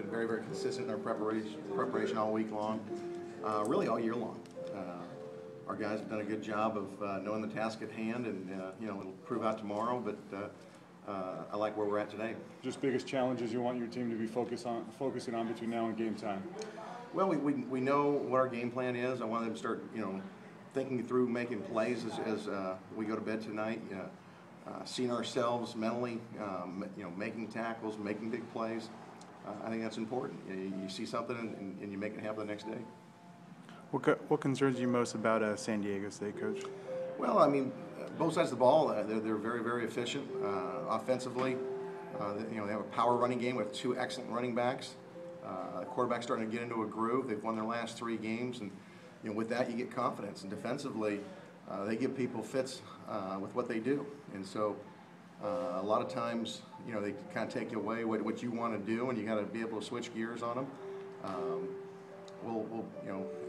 been very, very consistent in our preparation all week long, really all year long. Our guys have done a good job of knowing the task at hand, and it'll prove out tomorrow. But I like where we're at today. Just biggest challenges you want your team to be focusing on between now and game time? Well, we know what our game plan is. I want them to start thinking through making plays as we go to bed tonight. Seeing ourselves mentally, making tackles, making big plays. I think that's important. You see something and you make it happen the next day. What concerns you most about San Diego State, Coach? Well, I mean, both sides of the ball, they're very, very efficient offensively. They have a power running game with two excellent running backs. The quarterback's starting to get into a groove. They've won their last 3 games, and with that you get confidence. And defensively, they give people fits with what they do. And so a lot of times, they kind of take away what you want to do, and you got to be able to switch gears on them. We'll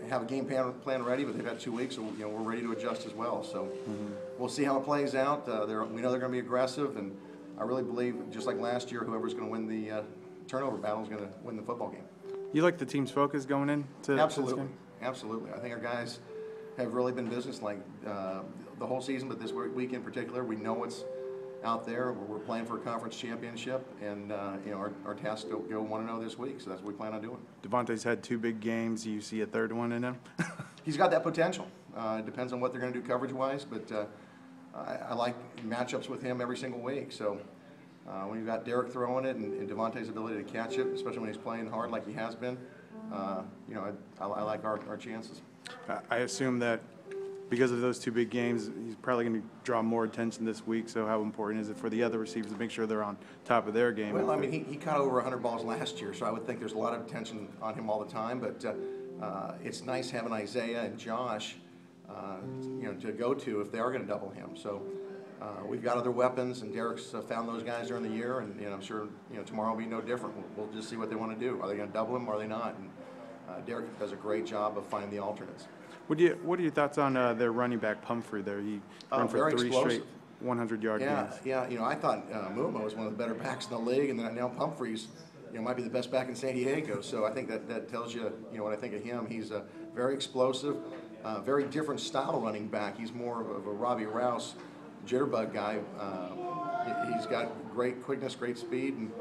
have a game plan ready, but they've had 2 weeks, so we're ready to adjust as well. So we'll see how it plays out. We know they're going to be aggressive, and I really believe, just like last year, whoever's going to win the turnover battle is going to win the football game. You like the team's focus going into Absolutely, this game? Absolutely. I think our guys have really been businesslike the whole season, but this week in particular, we know what's out there. We're playing for a conference championship, and our task is to go 1-0 this week, so that's what we plan on doing. Devontae's had 2 big games. Do you see a third one in him? He's got that potential. It depends on what they're going to do coverage-wise, but I like matchups with him every single week. So when you've got Derek throwing it and Devontae's ability to catch it, especially when he's playing hard like he has been, I like our chances. I assume that because of those 2 big games, he's probably going to draw more attention this week. So how important is it for the other receivers to make sure they're on top of their game? Well, I mean, he caught over 100 balls last year, so I would think there's a lot of attention on him all the time. But it's nice having Isaiah and Josh, to go to if they are going to double him. So we've got other weapons, and Derek's found those guys during the year, and I'm sure tomorrow will be no different. We'll just see what they want to do. Are they going to double him, or are they not? And Derek does a great job of finding the alternates. What are your thoughts on their running back Pumphrey there? He ran for 3 straight 100-yard games. Yeah. I thought Muma was one of the better backs in the league, and then now Pumphrey's might be the best back in San Diego. So I think that tells you what I think of him. He's very explosive, very different style running back. He's more of a Robbie Rouse jitterbug guy. He's got great quickness, great speed, and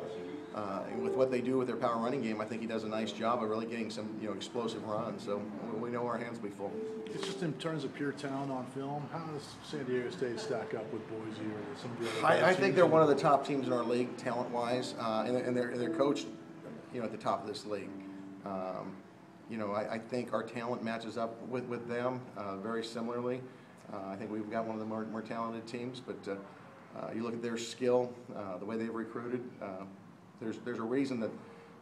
with what they do with their power running game, I think he does a nice job of really getting some explosive runs. So we know our hands will be full. It's just in terms of pure talent on film, how does San Diego State stack up with Boise or some of the other I think they're one of the top teams in our league talent-wise, and they're coached at the top of this league. I think our talent matches up with them very similarly. I think we've got one of the more talented teams, but you look at their skill, the way they've recruited. There's a reason that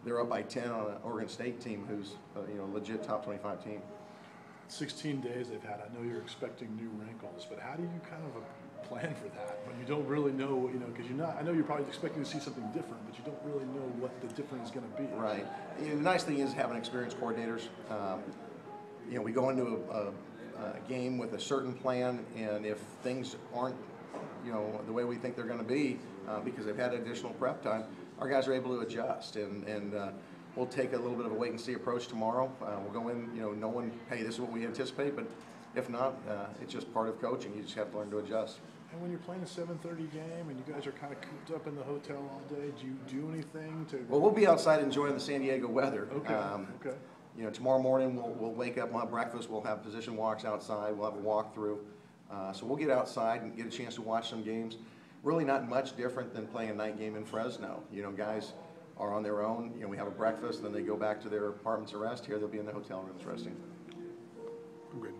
they're up by 10 on an Oregon State team who's a legit top 25 team. 16 days they've had. I know you're expecting new wrinkles, but how do you kind of plan for that when you don't really know, because I know you're probably expecting to see something different, but you don't really know what the difference is going to be. Right. The nice thing is having experienced coordinators. We go into a game with a certain plan, and if things aren't, the way we think they're going to be, because they've had additional prep time, our guys are able to adjust, and we'll take a little bit of a wait-and-see approach tomorrow. We'll go in, knowing, hey, this is what we anticipate, but if not, it's just part of coaching. You just have to learn to adjust. And when you're playing a 7:30 game and you guys are kind of cooped up in the hotel all day, do you do anything to? Well, we'll be outside enjoying the San Diego weather. Okay. Okay. Tomorrow morning we'll wake up, we'll have breakfast, we'll have position walks outside, we'll have a walkthrough. So we'll get outside and get a chance to watch some games. Really not much different than playing a night game in Fresno. Guys are on their own. We have a breakfast, then they go back to their apartments to rest. Here they'll be in the hotel rooms resting. I'm good.